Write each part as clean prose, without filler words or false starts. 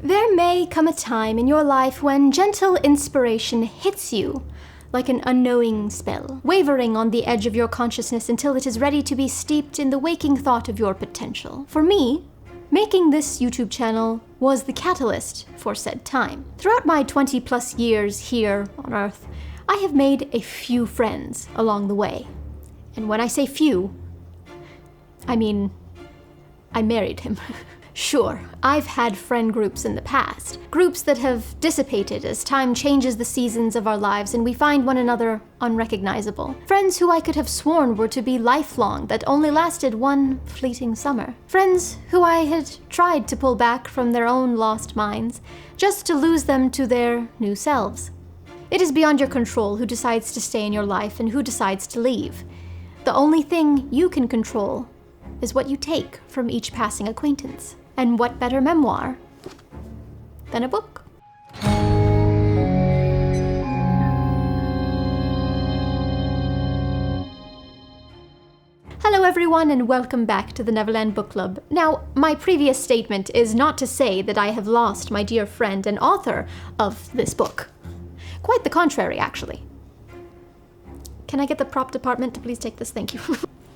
There may come a time in your life when gentle inspiration hits you like an unknowing spell, wavering on the edge of your consciousness until it is ready to be steeped in the waking thought of your potential. For me, making this YouTube channel was the catalyst for said time. Throughout my 20+ years here on Earth, I have made a few friends along the way. And when I say few, I mean, I married him. Sure, I've had friend groups in the past, groups that have dissipated as time changes the seasons of our lives and we find one another unrecognizable. Friends who I could have sworn were to be lifelong that only lasted one fleeting summer. Friends who I had tried to pull back from their own lost minds, just to lose them to their new selves. It is beyond your control who decides to stay in your life and who decides to leave. The only thing you can control is what you take from each passing acquaintance. And what better memoir than a book? Hello everyone and welcome back to the Neverland Book Club. Now, my previous statement is not to say that I have lost my dear friend and author of this book. Quite the contrary, actually. Can I get the prop department to please take this? Thank you.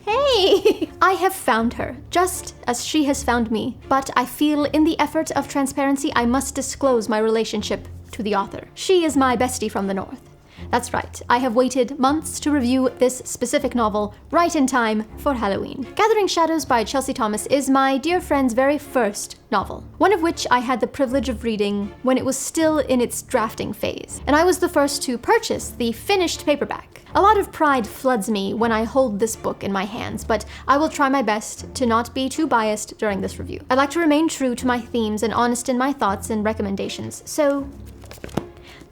Hey! I have found her, just as she has found me, but I feel in the effort of transparency I must disclose my relationship to the author. She is my bestie from the north. That's right, I have waited months to review this specific novel right in time for Halloween. Gathering Shadows by Chelsey Thomas is my dear friend's very first novel, one of which I had the privilege of reading when it was still in its drafting phase, and I was the first to purchase the finished paperback. A lot of pride floods me when I hold this book in my hands, but I will try my best to not be too biased during this review. I'd like to remain true to my themes and honest in my thoughts and recommendations, so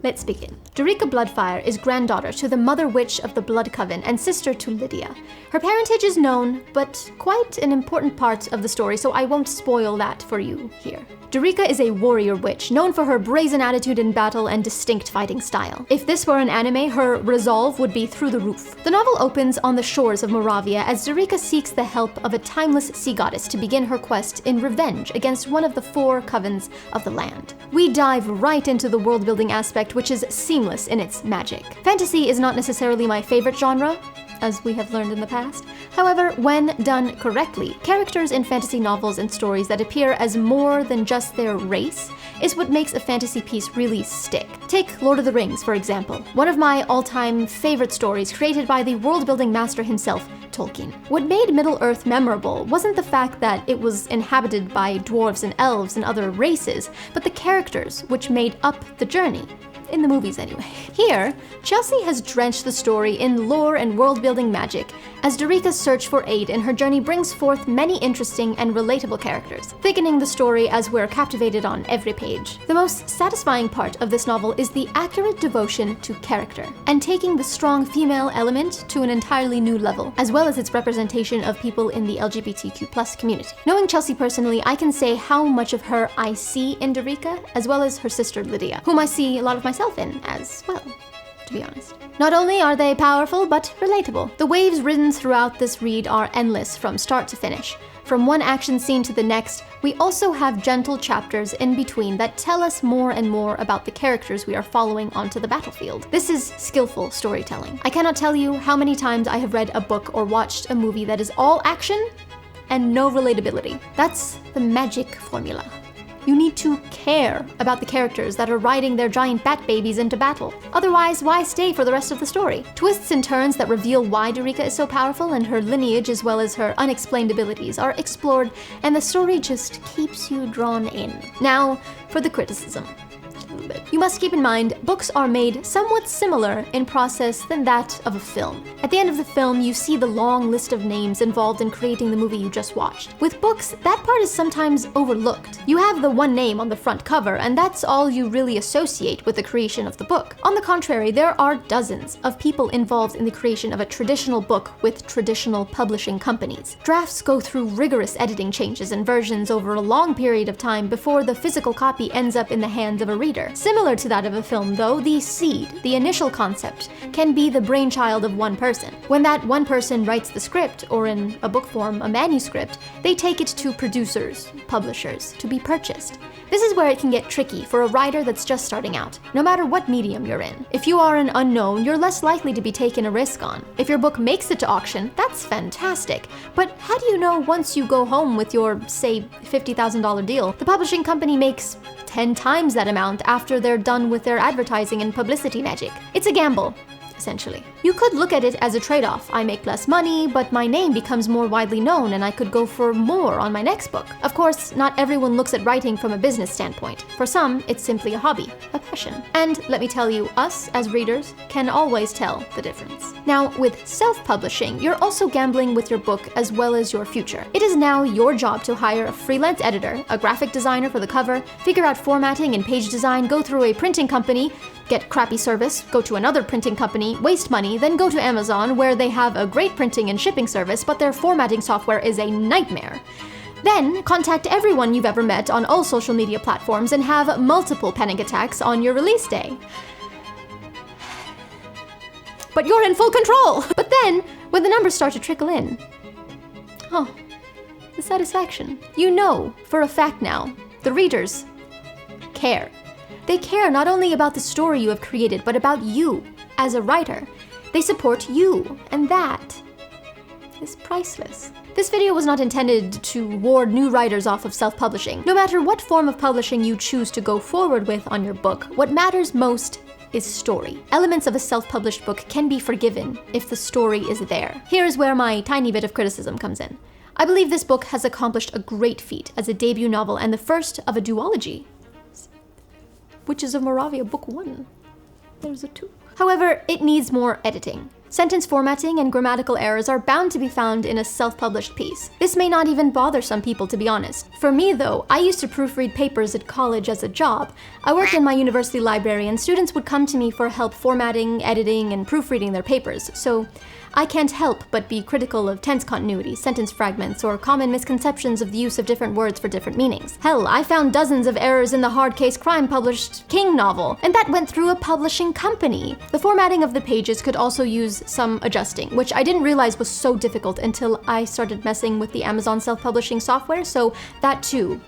let's begin. Dorica Bloodfire is granddaughter to the Mother Witch of the Blood Coven and sister to Lydia. Her parentage is known, but quite an important part of the story, so I won't spoil that for you here. Dorica is a warrior witch, known for her brazen attitude in battle and distinct fighting style. If this were an anime, her resolve would be through the roof. The novel opens on the shores of Moravia as Dorica seeks the help of a timeless sea goddess to begin her quest in revenge against one of the 4 covens of the land. We dive right into the world-building aspect, which is seamless in its magic. Fantasy is not necessarily my favorite genre, as we have learned in the past. However, when done correctly, characters in fantasy novels and stories that appear as more than just their race is what makes a fantasy piece really stick. Take Lord of the Rings, for example, one of my all-time favorite stories created by the world-building master himself, Tolkien. What made Middle-earth memorable wasn't the fact that it was inhabited by dwarves and elves and other races, but the characters which made up the journey. In the movies anyway. Here, Chelsey has drenched the story in lore and world-building magic, as Dorica's search for aid in her journey brings forth many interesting and relatable characters, thickening the story as we're captivated on every page. The most satisfying part of this novel is the accurate devotion to character, and taking the strong female element to an entirely new level, as well as its representation of people in the LGBTQ+ community. Knowing Chelsey personally, I can say how much of her I see in Dorica, as well as her sister Lydia, whom I see a lot of myself in as well, to be honest. Not only are they powerful, but relatable. The waves ridden throughout this read are endless from start to finish. From one action scene to the next, we also have gentle chapters in between that tell us more and more about the characters we are following onto the battlefield. This is skillful storytelling. I cannot tell you how many times I have read a book or watched a movie that is all action and no relatability. That's the magic formula. You need to care about the characters that are riding their giant bat babies into battle. Otherwise, why stay for the rest of the story? Twists and turns that reveal why Dorica is so powerful and her lineage as well as her unexplained abilities are explored, and the story just keeps you drawn in. Now, for the criticism. You must keep in mind, books are made somewhat similar in process than that of a film. At the end of the film, you see the long list of names involved in creating the movie you just watched. With books, that part is sometimes overlooked. You have the one name on the front cover, and that's all you really associate with the creation of the book. On the contrary, there are dozens of people involved in the creation of a traditional book with traditional publishing companies. Drafts go through rigorous editing changes and versions over a long period of time before the physical copy ends up in the hands of a reader. Similar to that of a film, though, the seed, the initial concept, can be the brainchild of one person. When that one person writes the script, or in a book form, a manuscript, they take it to producers, publishers, to be purchased. This is where it can get tricky for a writer that's just starting out, no matter what medium you're in. If you are an unknown, you're less likely to be taking a risk on. If your book makes it to auction, that's fantastic. But how do you know once you go home with your, say, $50,000 deal, the publishing company makes 10 times that amount after they're done with their advertising and publicity magic? It's a gamble, essentially. You could look at it as a trade-off. I make less money, but my name becomes more widely known and I could go for more on my next book. Of course, not everyone looks at writing from a business standpoint. For some, it's simply a hobby, a passion. And let me tell you, us as readers can always tell the difference. Now, with self-publishing, you're also gambling with your book as well as your future. It is now your job to hire a freelance editor, a graphic designer for the cover, figure out formatting and page design, go through a printing company, get crappy service, go to another printing company, waste money, then go to Amazon where they have a great printing and shipping service, but their formatting software is a nightmare. Then contact everyone you've ever met on all social media platforms and have multiple panic attacks on your release day. But you're in full control! But then, when the numbers start to trickle in, oh, the satisfaction. You know, for a fact now, the readers care. They care not only about the story you have created, but about you as a writer. They support you, and that is priceless. This video was not intended to ward new writers off of self-publishing. No matter what form of publishing you choose to go forward with on your book, what matters most is story. Elements of a self-published book can be forgiven if the story is there. Here is where my tiny bit of criticism comes in. I believe this book has accomplished a great feat as a debut novel and the first of a duology. Witches of Moravia, Book 1. There's a 2. However, it needs more editing. Sentence formatting and grammatical errors are bound to be found in a self-published piece. This may not even bother some people, to be honest. For me, though, I used to proofread papers at college as a job. I worked in my university library, and students would come to me for help formatting, editing, and proofreading their papers, so I can't help but be critical of tense continuity, sentence fragments, or common misconceptions of the use of different words for different meanings. Hell, I found dozens of errors in the hard case crime published King novel, and that went through a publishing company. The formatting of the pages could also use some adjusting, which I didn't realize was so difficult until I started messing with the Amazon self-publishing software, so that too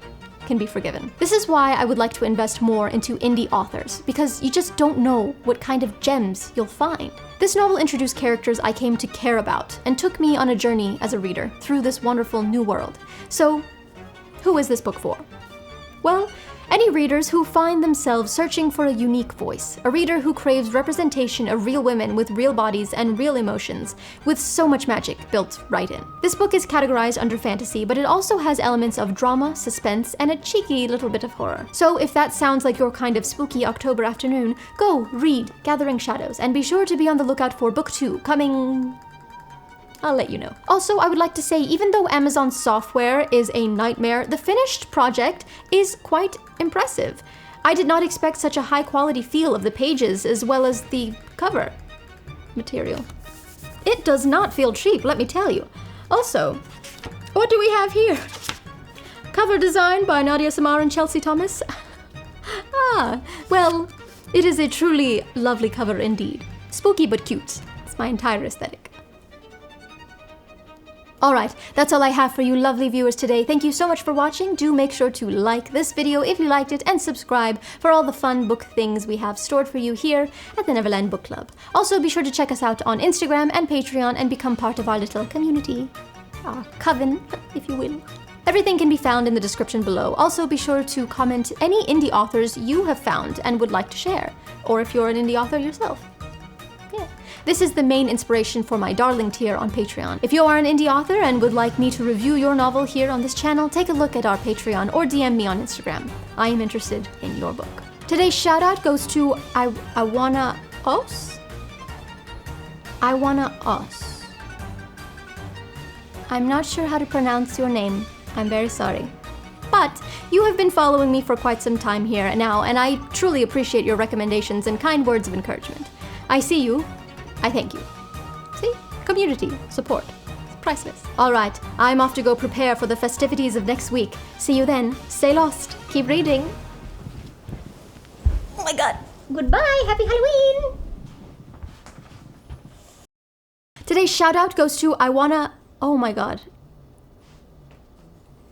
can be forgiven. This is why I would like to invest more into indie authors, because you just don't know what kind of gems you'll find. This novel introduced characters I came to care about and took me on a journey as a reader through this wonderful new world. So, who is this book for? Well, any readers who find themselves searching for a unique voice, a reader who craves representation of real women with real bodies and real emotions, with so much magic built right in. This book is categorized under fantasy, but it also has elements of drama, suspense, and a cheeky little bit of horror. So if that sounds like your kind of spooky October afternoon, go read Gathering Shadows, and be sure to be on the lookout for book 2, coming... I'll let you know. Also, I would like to say, even though Amazon's software is a nightmare, the finished project is quite impressive. I did not expect such a high quality feel of the pages as well as the cover material. It does not feel cheap, let me tell you. Also, what do we have here? Cover design by Nadia Samar and Chelsey Thomas. Well, it is a truly lovely cover indeed. Spooky but cute. It's my entire aesthetic. Alright, that's all I have for you lovely viewers today. Thank you so much for watching. Do make sure to like this video if you liked it and subscribe for all the fun book things we have stored for you here at the Neverland Book Club. Also, be sure to check us out on Instagram and Patreon and become part of our little community. Our coven, if you will. Everything can be found in the description below. Also, be sure to comment any indie authors you have found and would like to share, or if you're an indie author yourself. This is the main inspiration for my darling tier on Patreon. If you are an indie author and would like me to review your novel here on this channel, take a look at our Patreon or DM me on Instagram. I am interested in your book. Today's shout out goes to I Wanna Us? I Wanna Us. I'm not sure how to pronounce your name. I'm very sorry. But you have been following me for quite some time here now, and I truly appreciate your recommendations and kind words of encouragement. I see you. I thank you. See? Community support. It's priceless. Alright, I'm off to go prepare for the festivities of next week. See you then. Stay lost. Keep reading. Oh my god. Goodbye. Happy Halloween. Today's shout out goes to I Wanna... Oh my god.